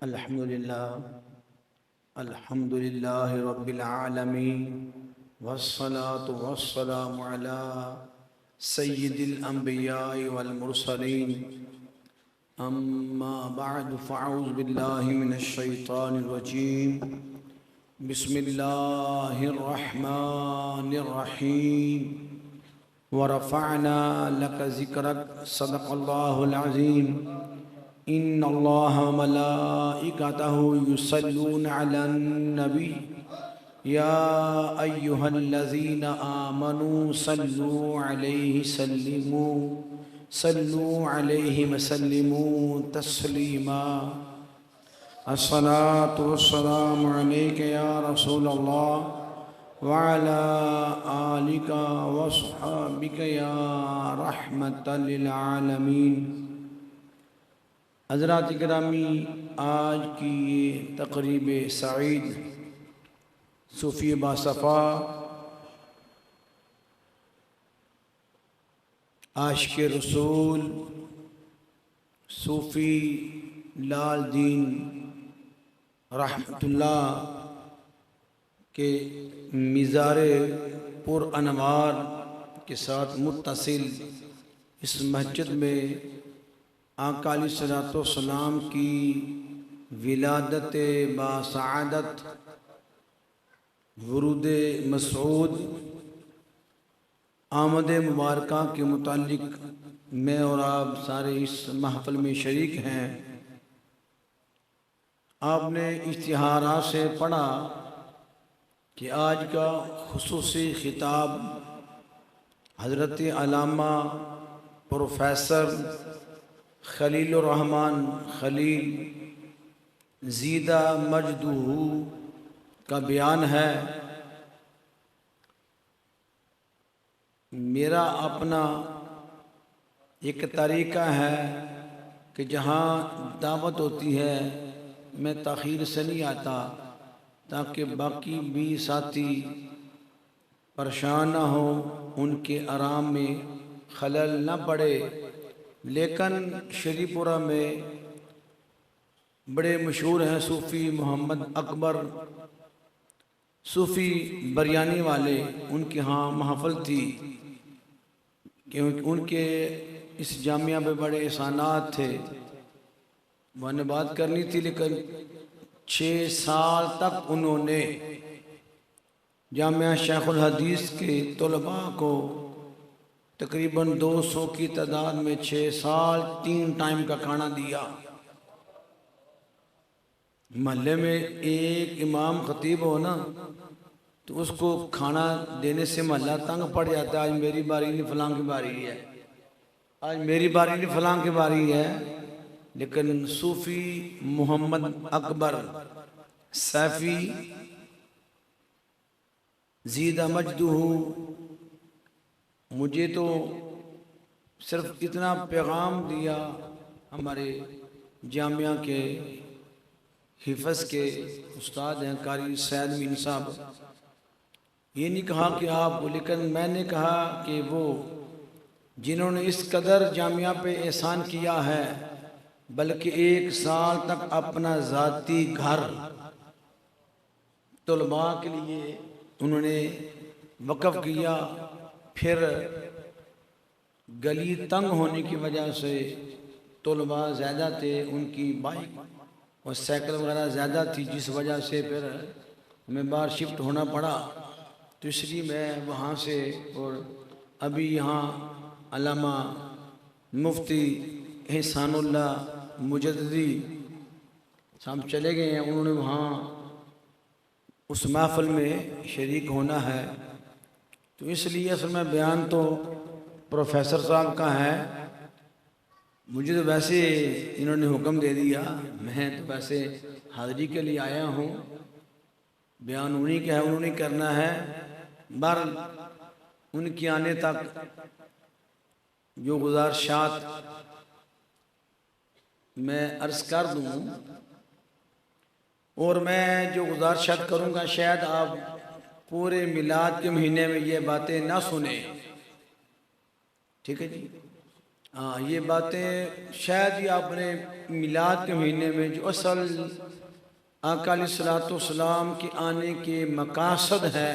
अल्हम्दुलिल्लाह रब्बिल आलमीन वस्सलातु वस्सलामु अला सय्यिदिल अंबिया'i वल मुरसलीन अम्मा बअद फ़अऊज़ु बिल्लाहि मिनश शैतानिर रजीम बिस्मिल्लाहिर रहमानिर रहीम व रफ़अना लका ज़िक्रक सदक़ल्लाहुल अज़ीम इन्नल्लाह व मलाइकतहु युसल्लूना अलन नबी या अय्युहल्लज़ीना आमनू सल्लू अलैहि वसल्लिमू तस्लीमा। अस्सलातु वस्सलामु अलैका या रसूलल्लाह व अला आलिका व अस्हाबिका या रहमतल लिल आलमीन। हज़रात गिरामी, आज की ये तक़रीब सईद सूफ़ी बासफ़ा आशिक़ रसूल सूफ़ी लाल दीन रहमतुल्लाह के मिज़ारे पुर अनवार के साथ मुत्तसिल इस मस्जिद में आका अलैहिस्सलाम की विलादत बासआदत वुरूद मसऊद आमद मुबारका के मुतालिक मैं और आप सारे इस महफ़िल में शरीक हैं। आपने इश्तिहारात से पढ़ा कि आज का खुसूसी खिताब हज़रत अल्लामा प्रोफेसर खलीलुर रहमान खलील ज़ीदा मजदूहू का बयान है। मेरा अपना एक तरीक़ा है कि जहाँ दावत होती है मैं ताख़ीर से नहीं आता ताकि बाकी भी साथी परेशान ना हो, उनके आराम में खलल न पड़े। लेकिन शरीपुरा में बड़े मशहूर हैं सूफ़ी मोहम्मद अकबर सूफ़ी बरयानी वाले, उनके यहाँ महफ़िल थी क्योंकि उनके इस जामिया पे बड़े एहसानात थे। मैंने बात करनी थी लेकिन 6 साल तक उन्होंने जामिया शेखुल हदीस के तलबा को तकरीबन 200 की तादाद में 6 साल 3 टाइम का खाना दिया। महल्ले में एक इमाम खतीब हो ना तो उसको खाना देने से महल्ला तंग पड़ जाता है। आज मेरी बारी नहीं, फलां की बारी है, आज मेरी बारी नहीं, फलां की बारी है। लेकिन सूफ़ी मोहम्मद अकबर सैफ़ी ज़ीदा मजदूहू मुझे तो सिर्फ इतना पैगाम दिया, हमारे जामिया के हिफ़्ज़ के उस्ताद हैं कारी सैयद मीन साहब, ये नहीं कहा कि आप, लेकिन मैंने कहा कि वो जिन्होंने इस कदर जामिया पे एहसान किया है, बल्कि 1 साल तक अपना ज़ाती घर तलबा के लिए उन्होंने वक़फ़ किया। फिर गली तंग होने की वजह से तलबा ज़्यादा थे, उनकी बाइक और साइकिल वगैरह ज़्यादा थी, जिस वजह से फिर हमें बाहर शिफ्ट होना पड़ा। तो इसलिए मैं वहाँ से, और अभी यहाँ अल्लामा मुफ्ती एहसानुल्लाह मुजद्दिदी साहब चले गए हैं, उन्होंने वहाँ उस महफ़िल में शरीक होना है। तो इसलिए असल में बयान तो प्रोफेसर साहब का है, मुझे तो वैसे इन्होंने हुक्म दे दिया, मैं तो वैसे हाज़िरी के लिए आया हूँ, बयान उन्हीं का है, उन्होंने करना है। बहरहाल उनके आने तक जो गुज़ारिशात मैं अर्ज़ कर दूँ, और मैं जो गुज़ारिशात करूँगा शायद आप पूरे मिलाद के महीने में ये बातें ना सुने, ठीक है जी। हाँ, ये बातें शायद ही आपने मिलाद के महीने में जो असल आका अलैहिस्सलाम के आने के मकासद है,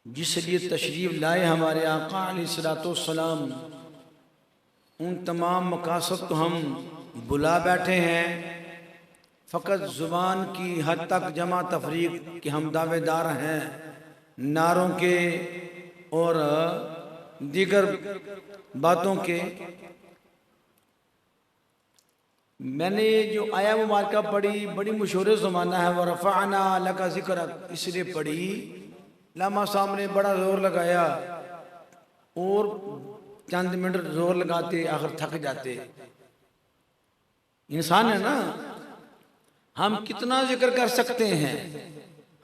जिस लिए तशरीफ़ लाए हमारे आका अलैहिस्सलाम, उन तमाम मकासद को हम बुला बैठे हैं। फ़कत ज़ुबान की हद तक जमा तफरीक के हम दावेदार हैं, नारों के और दीगर बातों के। मैंने जो आया मुबारका पढ़ी, बड़ी मशहूर ज़माना है, व रफ़अना लका ज़िक्रक, इसलिए पढ़ी। लामा साहब ने बड़ा ज़ोर लगाया और चंद मिनट जोर लगाते आखिर थक जाते। इंसान है ना, हम कितना जिक्र कर सकते हैं,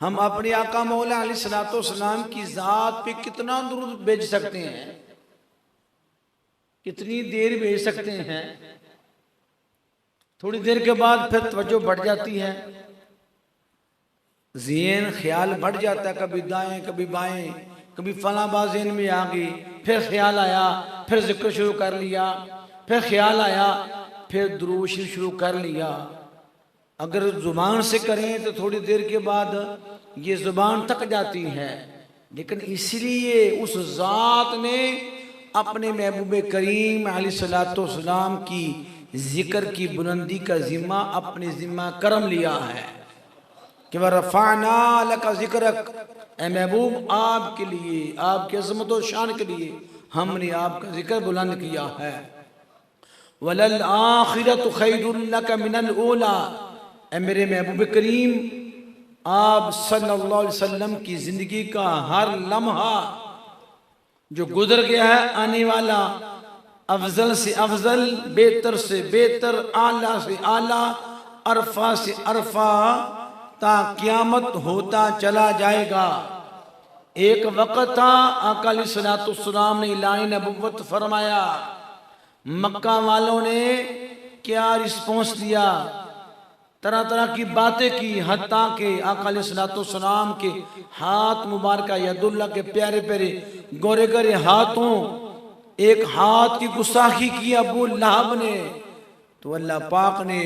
हम अपने आका मौला अलैहिस्सलाम की ज़ात पे कितना दुरूद भेज सकते हैं, कितनी देर भेज सकते हैं। थोड़ी देर के बाद फिर तवज्जो बढ़ जाती है, ज़हन ख्याल बढ़ जाता है, कभी दाएं कभी बाएं, कभी फला बात ज़हन में आ गई, फिर ख्याल आया, फिर जिक्र शुरू कर लिया, फिर ख्याल आया, फिर दुरूद शरीफ शुरू कर लिया। अगर ज़ुबान से करें तो थोड़ी देर के बाद ये ज़ुबान थक जाती है, लेकिन इसलिए उस ज़ात ने अपने महबूब करीम अलैहिस्सलाम की जिक्र की बुलंदी का ज़िम्मा अपने ज़िम्मा करम लिया है कि वह रफ़अना लका ज़िक्रक, ए महबूब आपके लिए, आपके अज़मत और शान के लिए हमने आपका जिक्र बुलंद किया है। वलल आखिरतु खैरुल लका मिनल ऊला, ए मेरे महबूब करीम, आप सल्लल्लाहु अलैहि वसल्लम की ज़िंदगी का हर लम्हा जो गुजर गया है, आने वाला, अफजल से अफजल, बेहतर से बेहतर, आला से आला, अरफा से अरफा, ता क़यामत होता चला जाएगा। एक वक़्त था आका अलैहिस्सलाम ने ऐलान नबुव्वत फरमाया, मक्का वालों ने क्या रिस्पॉन्स दिया, तरह तरह की बातें की, हत्ता के आका अलैहिस्सलाम के हाथ मुबारक यदुल्ला के प्यारे प्यारे गोरे गोरे हाथों, एक हाथ की गुस्ताखी की अबू लहब ने, तो अल्लाह पाक ने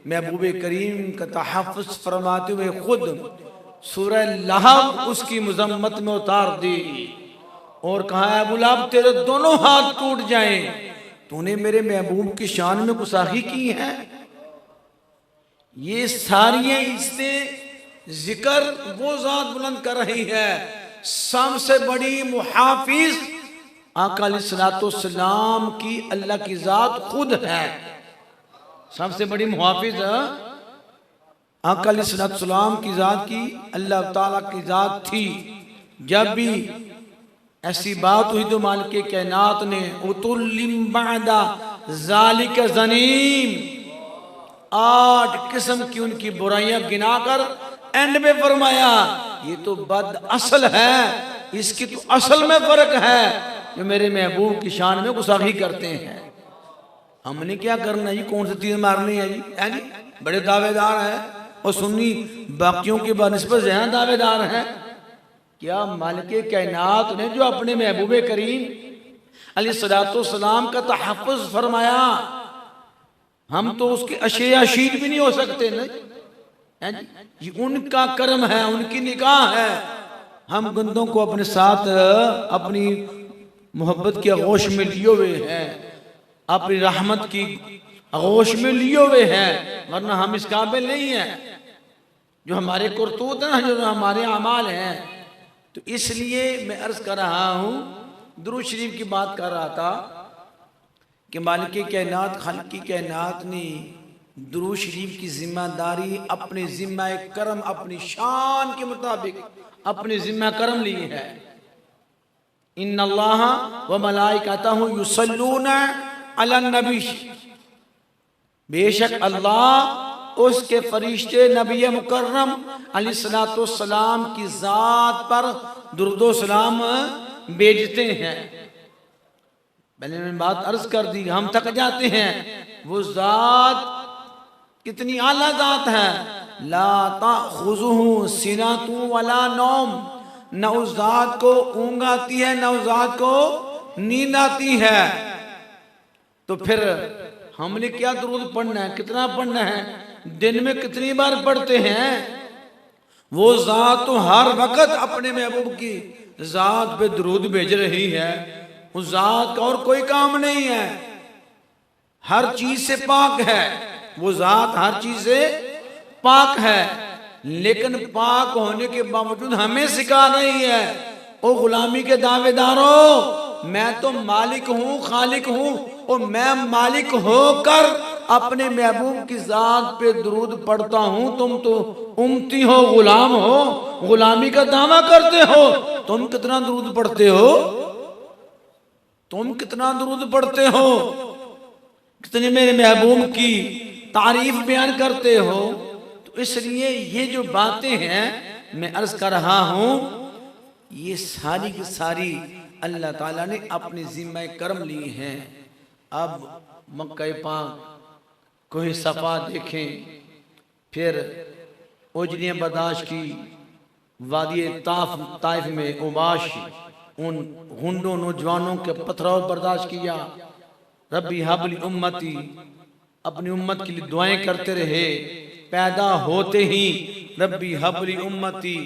महबूब करीम का तहफ़्फ़ुज़ फरमाते हुए खुद सूरह लहब उसकी मज़म्मत में उतार दी और कहा, अबू लहब तेरे दोनों हाथ टूट जाएं, तूने मेरे महबूब की शान में गुस्ताखी की है। ये सारी इससे जिक्र वो ज़ात बुलंद कर रही है, सबसे बड़ी मुहाफिज आका अलैहिस्सलाम की अल्लाह की ज़ात खुद है। सबसे बड़ी मुहाफिज आका अलैहिस्सलाम की ज़ात की अल्लाह ताला की ज़ात थी। जब भी ऐसी बात हुई तो मालिक कायनात ने उतुल्लिम बअदा ज़ालिका ज़नीम, 8 किस्म की उनकी बुराइयां गिनाकर एंड में फरमाया, ये तो बद असल है, इसकी तो असल में फर्क है, जो मेरे महबूब की शान में गुस्ताखी करते हैं। हमने क्या करना जी, कौन सी तीर मारनी है जी, बड़े दावेदार हैं और सुन्नी बाकियों के बनिस्बत ज़्यादा दावेदार हैं। क्या मालिक कायनात ने जो अपने महबूब करीम अलैहिस्सलाम का तहफ़्फ़ुज़ फरमाया, हम तो उसके अशिया शीट भी नहीं हो सकते ना, ये उनका करम है, उनकी निगाह है। हम गंदों को अपने साथ अपनी मोहब्बत की आगोश में लिए हुए हैं, अपनी रहमत की आगोश में लिए हुए हैं, वरना हम इस काबिल नहीं हैं। जो हमारे करतूत हैं, जो हमारे अमाल हैं, तो इसलिए मैं अर्ज कर रहा हूँ, दुरूद शरीफ की बात कर रहा था कि मालिक कायनात, खालिक कायनात ने दुरूद शरीफ की जिम्मेदारी अपने जिम्मा करम, अपनी शान के मुताबिक अपने जिम्मा करम ली है। इन्नल्लाह व मलाइकतहु युसल्लूना अलन नबी, बेशक अल्लाह उसके फरिश्ते नबी मुकर्रम अलैहिस्सलाम की ज़ात पर दुरूद सलाम भेजते हैं। मैंने बात अर्ज कर दी, हम थक जाते हैं, वो ज़ात कितनी आला ज़ात है। ला ताख़ुज़ुहु सिनतु वला नौम, न उस ज़ात को ऊँघ आती है, न उस ज़ात को नींद आती है। तो फिर हमने क्या दुरूद पढ़ना है, कितना पढ़ना है, दिन में कितनी बार पढ़ते हैं। वो जात तो हर वक्त अपने महबूब की जात पे दुरूद भेज रही है। उस जात का और कोई काम नहीं है, हर चीज से पाक है। वो जात हर चीज से पाक है, लेकिन पाक होने के बावजूद हमें सिखा रही है, ओ गुलामी के दावेदारों, मैं तो मालिक हूँ, खालिक हूँ, और मैं मालिक होकर अपने महबूब की जात पे दुरूद पढ़ता हूँ। तुम तो उम्मती हो, गुलाम हो, गुलामी का दावा करते हो। तुम कितना दुरूद पढ़ते हो, तुम कितना दुरूद पढ़ते हो, कितने मेरे महबूब की तारीफ बयान करते हो। तो इसलिए ये जो बातें हैं मैं अर्ज कर रहा हूं, ये सारी की सारी अल्लाह ताला ने अपनी जिम्मे कर्म ली हैं। अब मक्का पाक कोई सफा देखें, फिर उजलियाँ बर्दाश्त की, वादी ताइफ में उबाश, उन गुंडों नौजवानों के पथराव बर्दाश्त किया। रब्बी हबली उम्मती, अपनी उम्मत के लिए दुआएं करते रहे। पैदा होते ही रब्बी हबली उम्मती,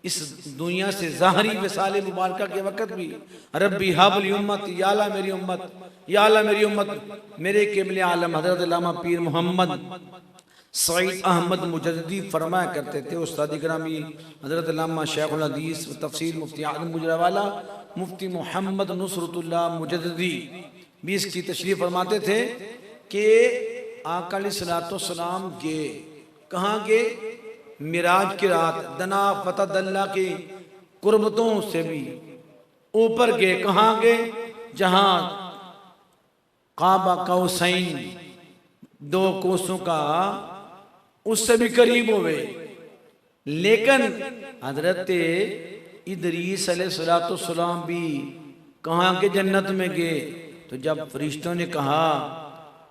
इस दुनिया से ज़ाहरी वसाले मुबारका के वक़्त भी रब्बी हबली उम्मती, या अल्लाह मेरी उम्मत, या अल्लाह मेरी उम्मत। मेरे क़िबले आलम हज़रत अल्लामा पीर मोहम्मद सईद अहमद मुजद्दी फरमाया करते थे, उस्ताद इकरामी हज़रत अल्लामा शेखुल हदीस तफसीर मुफ्ती आज़म गुजरावाला मुफ्ती मोहम्मद नुसरतुल्लाह मुजद्दी भी इसकी तशरीफ फरमाते थे कि आका अलैहिस्सलाम गए, कहाँ गए, मिराज की रात दना फतदल्ला की कुर्बतों से भी ऊपर गए। कहाँ गए, जहाँ काबा कौसैन, दो कोसों का, उससे भी करीब हुए। लेकिन हजरत इदरीस अलैहिस्सलाम भी कहाँ के, जन्नत में गए। तो जब फरिश्तों ने कहा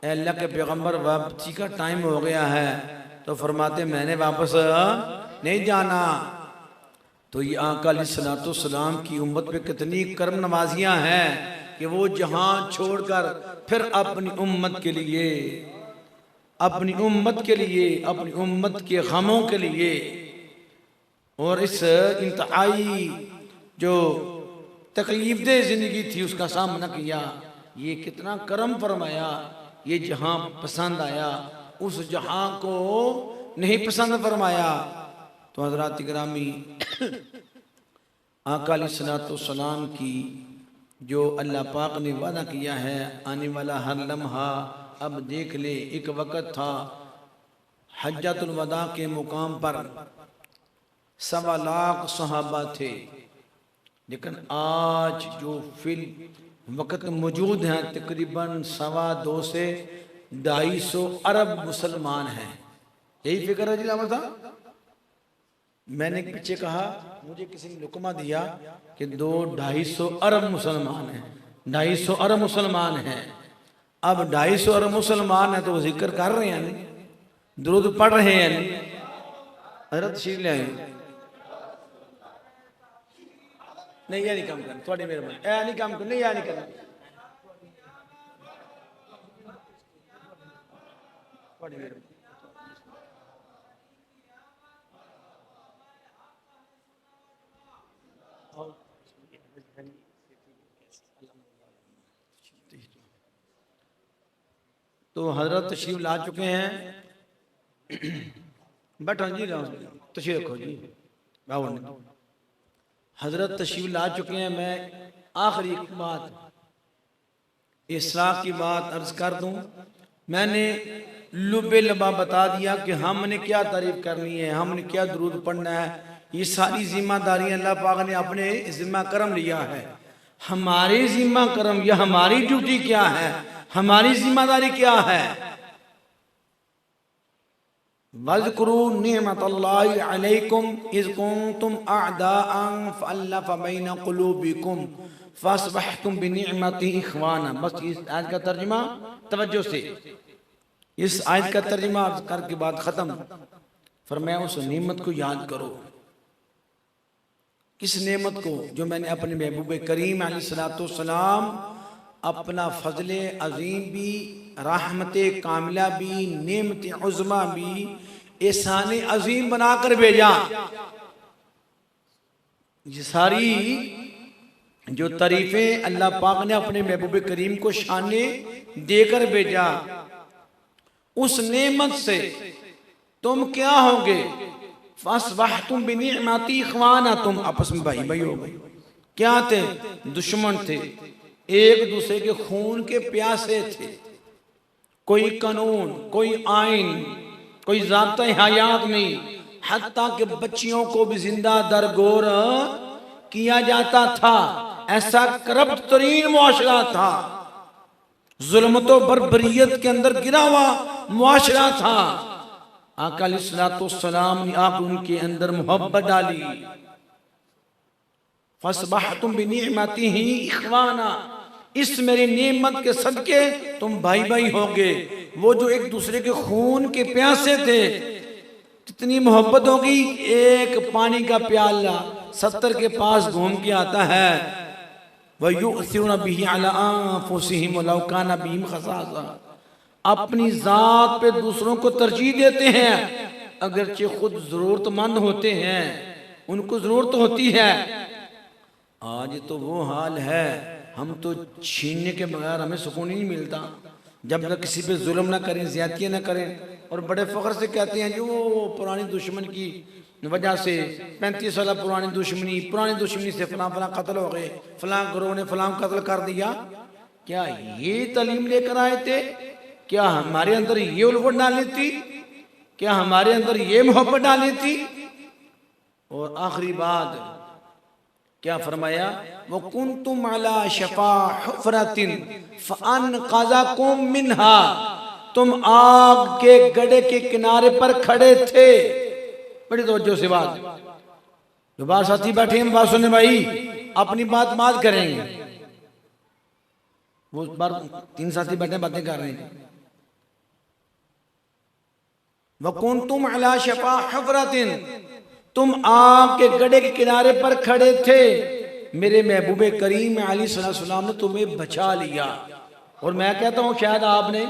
अल्लाह के पैगंबर वापसी का टाइम हो गया है, तो फरमाते मैंने वापस नहीं जाना। तो ये आका अलैहिस्सलाम की उम्मत पे कितनी करम नवाजियाँ हैं कि वो जहां छोड़कर फिर अपनी उम्मत के लिए, अपनी उम्मत के लिए, अपनी उम्मत के गमों के लिए, और इस इंतहाई जो तकलीफ दे जिंदगी थी उसका सामना किया। ये कितना करम फरमाया। ये जहां पसंद आया उस जहां को नहीं पसंद फरमाया। तो हज़रात गिरामी, आका अलैहिस्सलाम की जो अल्लाह पाक ने वादा किया है, आने वाला हर लम्हा, अब देख ले, एक वक़्त था हज्जतुल वदा के मुकाम पर 1.25 लाख सहाबा थे, लेकिन आज जो फिल वक़्त मौजूद हैं तकरीबन 2.25 से 250 अरब मुसलमान हैं। यही फिक्र है जी साहब। मैंने पीछे कहा, मुझे किसी ने लुकमा दिया कि 250 अरब मुसलमान हैं, 250 अरब मुसलमान हैं। अब 250 अरब मुसलमान हैं तो वो जिक्र कर रहे हैं, दुरूद पढ़ रहे हैं। हज़रत शीर ले आए नहीं, यह नहीं काम करना, थोड़ी मेहरबानी, यह नहीं काम करना, यह नहीं करना, थोड़ी मेहरबानी। तो हजरत तशरीफ ला चुके हैं, बैठो जी, तशरीफ रखो जी, बावन हजरत तशरीफ ला चुके हैं। मैं आखिरी एक बात, इसराफ की बात अर्ज कर दूं। मैंने लुबे लबा बता दिया कि हमने क्या तारीफ करनी है, हमने क्या दुरूद पढ़ना है। ये सारी जिम्मेदारी अल्लाह पाक ने अपने जिम्मा करम लिया है। हमारी जिम्मा करम या हमारी ड्यूटी क्या है, हमारी जिम्मेदारी क्या है। वज़्कुरू निअमतल्लाहि अलैकुम इज़ कुंतुम अअदाअन फ़अल्लफ़ बैन क़ुलूबिकुम फ़अस्बहतुम बिनिअमतिही इख़वाना। बस इस आयत का तर्जुमा तवज्जो से, इस आयत का तर्जुमा करके बाद ख़त्म। फरमाया उस नेमत को याद करो किस नेमत को? जो मैंने अपने महबूब करीम अलैहिस्सलाम अपना फजले अजीम भी, रहमत कामिला भी, नेमत उज़्मा भी, एहसान अजीम बनाकर भेजा। ये सारी जो तारीफें अल्लाह पाक ने अपने महबूब करीम को शाने देकर भेजा, उस नेमत से तुम क्या होगे? फअस्बहतुम बिनिअमती इख्वाना, तुम आपस में भाई भाई हो गए। क्या थे? दुश्मन थे, एक दूसरे के खून के प्यासे थे। कोई कानून, कोई आइन, कोई ज़ाब्ता हयात नहीं, हत्ता के बच्चियों को भी जिंदा दरगोर किया जाता था। ऐसा करप्ट तरीन मुआशरा था, जुल्मतो बर्बरियत के अंदर गिरा हुआ मुआशरा था। आका अलैहिस्सलाम ने आप उनके अंदर मोहब्बत डाली। फअस्बहतुम बिनिअमतिही इख्वाना, इस मेरी नेमत के सदके तुम भाई भाई होगे। वो जो एक दूसरे के खून के प्यासे थे, कितनी मोहब्बत होगी। एक पानी का प्याला 70 के पास घूम के आता है। वयुसिरुना बिही अला अनफुसिहिम वलौ काना बिहिम खसासा, अपनी जात पे दूसरों को तरजीह देते हैं, अगरचे खुद जरूरतमंद होते हैं, उनको जरूरत होती है। आज तो वो हाल है, हम तो छीनने के बगैर हमें सुकून ही नहीं मिलता। जब तक किसी पे जुल्म ना करें, ज्यादतियाँ ना करें, और बड़े फख्र से कहते हैं जो पुरानी दुश्मन की वजह से 35 साल पुरानी दुश्मनी से फलां फलां कत्ल हो गए, फलां गुरुओं ने फलां कत्ल कर दिया। क्या ये तालीम लेकर आए थे? क्या हमारे अंदर ये उल्फत डाली थी? क्या हमारे अंदर ये मोहब्बत डाली थी? और आखिरी बात क्या फरमाया? वो कुंतुम अला शफा हुफरतिन फअनक़ज़कुम मिन्हा, तुम आग के गड्ढे के किनारे पर खड़े थे। बड़ी तवज्जो से बात, जो बात साथी बैठे हैं बात सुने भाई, अपनी बात करेंगे। वो बार 3 साथी बैठे बातें कर रहे हैं। वकुंतुम अला शफा हुफरतिन, तुम आग के गड्ढे के किनारे पर खड़े थे, मेरे महबूब करीम अलैहिस्सलाम ने तुम्हें बचा लिया। और मैं कहता हूँ शायद आपने,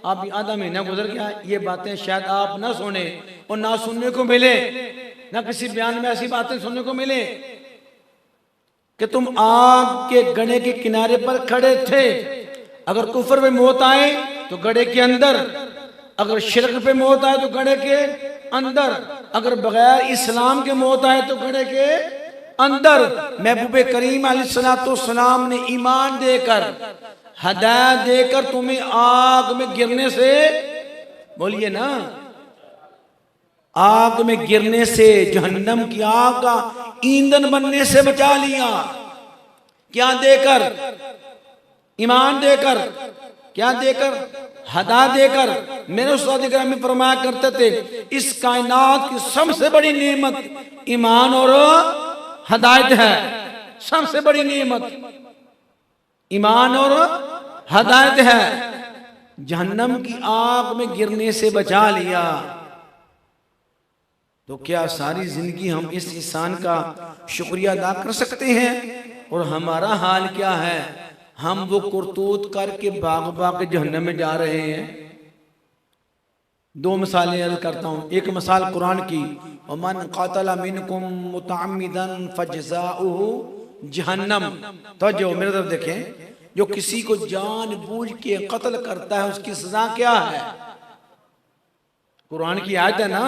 आप आधा महीना गुजर गया, ये बातें शायद आप ना सुने और ना सुनने को मिले, ना किसी बयान में ऐसी बातें सुनने को मिले कि तुम आग के गड्ढे के किनारे पर खड़े थे। अगर कुफर में मौत आए तो गड्ढे के अंदर, अगर शिरक पे मौत आए तो गड्ढे के अंदर, अगर बगैर इस्लाम के मौत आए तो गड्ढे के अंदर। महबूब करीम अलैहिस्सलाम ने ईमान देकर, हदायत देकर तुम्हें आग में गिरने से, बोलिए ना, आग में गिरने से, जहन्नम की आग का ईंधन बनने से बचा लिया। क्या देकर? ईमान देकर। क्या देकर? हदा देकर। मेरे उस्ताद इकराम फरमाया करते थे, इस कायनात की सबसे बड़ी नेमत ईमान और हदायत है। सबसे बड़ी नेमत ईमान और हदायत है। जहन्नम की आग में गिरने से बचा लिया। तो क्या सारी जिंदगी हम इस इंसान का शुक्रिया अदा कर सकते हैं? और हमारा हाल क्या है? हम वो करतूत करके भाग जहन्नम में जा रहे हैं। 2 मिसालें अर्ज करता हूँ। एक मिसाल कुरान की, वमन क़तल मिनकुम मुतअम्मिदन फजज़ाउहु जहन्नम। तो जो मेरे तरफ देखें, जो किसी को जानबूझ के कत्ल करता है उसकी सजा क्या है? कुरान की आयत है ना,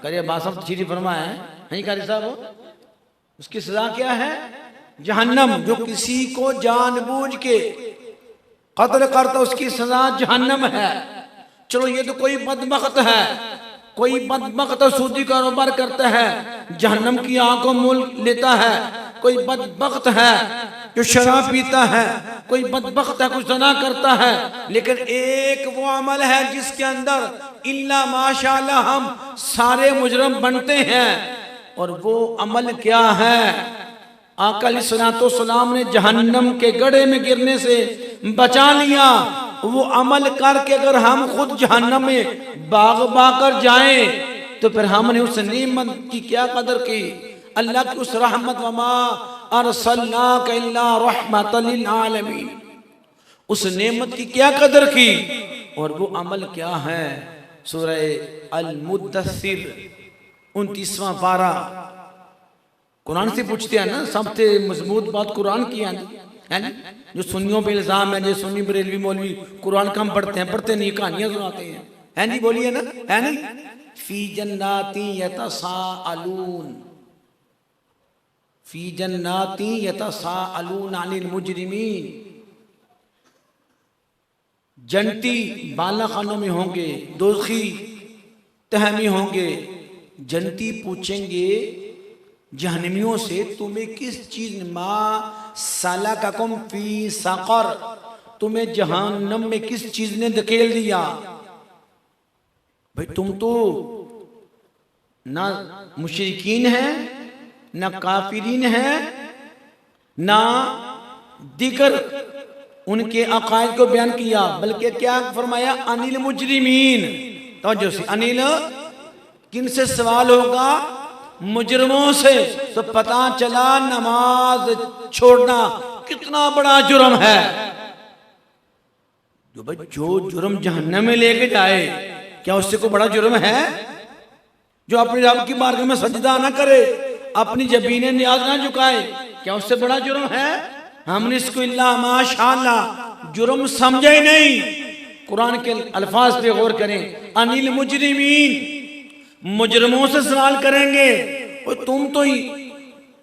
करिए बासम तशरीफ फरमा है, नहीं कारी साहब, उसकी सजा क्या है? जहन्नम। जो किसी को जानबूझ के कत्ल करता उसकी सजा जहन्नम है। चलो ये तो कोई बदबख्त है, कोई बदबख्त सूदी कारोबार करता है, जहन्नम की आग को मोल लेता है। कोई बदबख्त है जो शराब पीता है, कोई बदबख्त है कुछ ज़ना करता है। लेकिन एक वो अमल है जिसके अंदर इल्ला माशाअल्लाह हम सारे मुजरम बनते हैं। और वो अमल क्या है? आका अलैहिस्सलाम ने जहन्नम के गड्ढे में गिरने से बचा लिया। वो अमल करके अगर हम खुद जहन्नम में भाग कर जाएं तो फिर हमने उस नेमत की क्या कदर की? अल्लाह की उस रहमत, वमा अरसलनाका इल्ला रहमतल लिल आलमीन, उस नेमत की क्या कदर की और वो अमल क्या है। सूरह अल मुद्दस्सिर 29वां पारा। कुरान से पूछते हैं ना, सबसे मजबूत बात कुरान की है ना। जो सुन्नियों पे इल्जाम है, जो सुन्नी बरेलवी मौलवी कुरान कम पढ़ते हैं, पढ़ते नहीं, कहानियां सुनाते हैं, है नहीं, बोलिए ना, है नहीं। फी जन्नाती यतसाअलून, फी जन्नाती यतसाअलून अनिल मुजरिमीन, जन्नती बाला खानों में होंगे, दोज़खी तहमी होंगे। जन्नती पूछेंगे जहन्नमियों से, तुम्हें किस चीज, मा सलककुम फी सक़र, तुम्हें जहन्नम में किस चीज ने धकेल दिया। भाई तुम तो ना मुशरिकीन है, ना काफिरीन है, ना दिगर उनके अकायद को बयान किया, बल्कि क्या फरमाया, अनिल मुजरिमीन। तो जो से अनिल, किन से सवाल होगा, मुजरमों से। तो पता चला नमाज छोड़ना कितना बड़ा जुर्म है। जो भाई जो जुर्म जहन्नम में लेके जाए, क्या उससे कोई बड़ा जुर्म है। जो अपने रब की बारगाह में सजदा ना करे, अपनी जबीने नियाज ना झुकाए, क्या उससे बड़ा जुर्म है। हमने इसको इल्ला माशाअल्लाह जुर्म समझा ही नहीं। कुरान के अल्फाज पे गौर करें, अनिल मुजरिमीन, मुजरमों से सवाल करेंगे। और तुम तो ही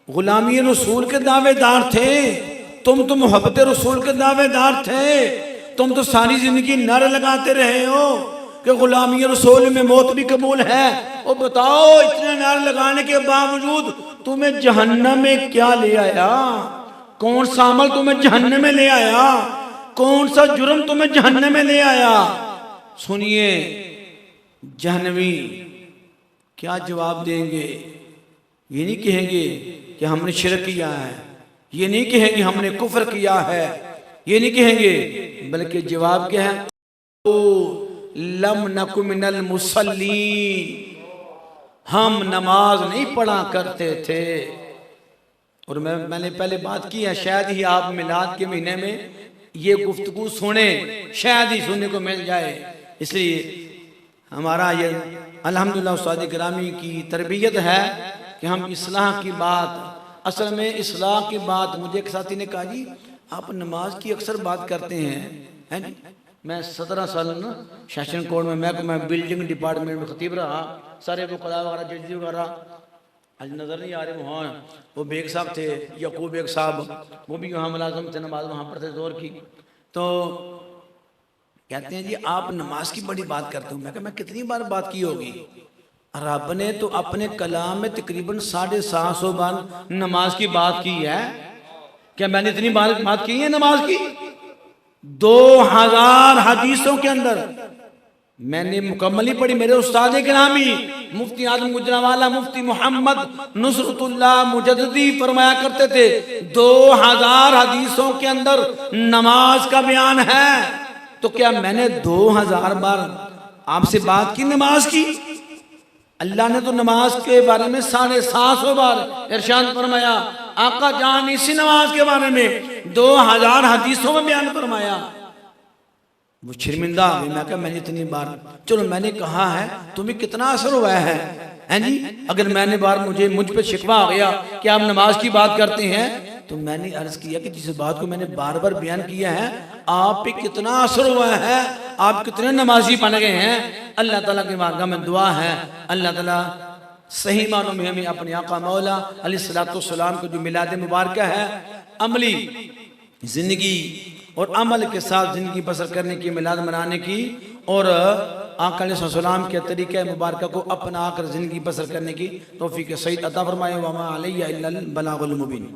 गुलामी रसूल के दावेदार थे, तुम तो मोहब्बत रसूल के दावेदार थे, तुम तो सारी जिंदगी नारे लगाते रहे हो कि गुलामी रसूल में मौत भी कबूल है। और बताओ, इतने नारे लगाने के बावजूद तुम्हें जहन्नम में क्या ले आया। कौन सा अमल तुम्हें जहन्नम में ले आया, कौन सा जुर्म तुम्हें जहन्नम में ले आया। सुनिए, जहन्नमी क्या जवाब देंगे। ये नहीं कहेंगे कि हमने शिरक किया है, ये नहीं कहेंगे हमने कुफ्र किया है, ये नहीं कहेंगे, बल्कि जवाब क्या है, ओ लम नकु मिनल मुसल्लीन, हम नमाज नहीं पढ़ा करते थे। और मैंने पहले बात की है, शायद ही आप मिलाद के महीने में ये गुफ्तगू सुने, शायद ही सुनने को मिल जाए। इसलिए हमारा ये अल्हम्दुलिल्लाह उस्ताद गिरामी की तरबियत है कि हम इस्लाह की बात, असल में इस्लाह की बात, मुझे एक साथी ने कहा, जी आप नमाज की अक्सर बात करते हैं जी। मैं 17 साल ना शासन कोड में मैं बिल्डिंग डिपार्टमेंट में खतीब रहा, सारे वकला वगैरह जज वगैरह आज नज़र नहीं आ रहे, वहाँ वो बेग साहब थे, यकूब बेग साहब, वो भी वहाँ मुलाजम थे, नमाज वहाँ पढ़ते जोर की। तो कहते हैं जी आप नमाज की बड़ी बात करते हो। मैं कहा मैं कितनी बार बात की होगी। रब ने तो अपने कलाम में तकरीबन 750 बार नमाज की बात की है। क्या मैंने इतनी बार बात की है नमाज की? 2000 हदीसों के अंदर मैंने मुकम्मल ही पढ़ी। मेरे उस्ताद गिरामी मुफ्ती आजम गुजरावाला, मुफ्ती मोहम्मद नुसरतुल्लाह मुजद्दिदी फरमाया करते थे 2000 हदीसों के अंदर नमाज का बयान है। तो क्या मैंने 2000 बार आपसे बात की नमाज की? अल्लाह ने तो नमाज के बारे में 750 बार इरशाद फरमाया। आका जान इसी नमाज के बारे में 2000 हदीसों में बयान फरमाया। वो शर्मिंदा हुई। मैं कहा मैंने इतनी बार, चलो मैंने कहा है, तुम्हें कितना असर हुआ है हैं जी? अगर मैंने बार मुझ पे शिकवा आ गया कि आप नमाज की बात करते हैं, तो मैंने अर्ज किया कि जिस बात को मैंने बार बार बयान किया है, आप पे कितना असर हुआ है, आप कितने नमाजी बन गए हैं। अल्लाह ताला की बारगाह में दुआ है, अल्लाह ताला सही मानों में हमें अपने आका मौला अलैहिस्सलाम को जो मिलाद मुबारक है, अमली जिंदगी और अमल के साथ जिंदगी बसर करने की, मिलाद मनाने की और आका अलैहिस्सलाम के तरीक़े मुबारक को अपना कर जिंदगी बसर करने की तौफीक सईद अता फरमाए। वमा अलैया इल्लल बलागुल मुबीन।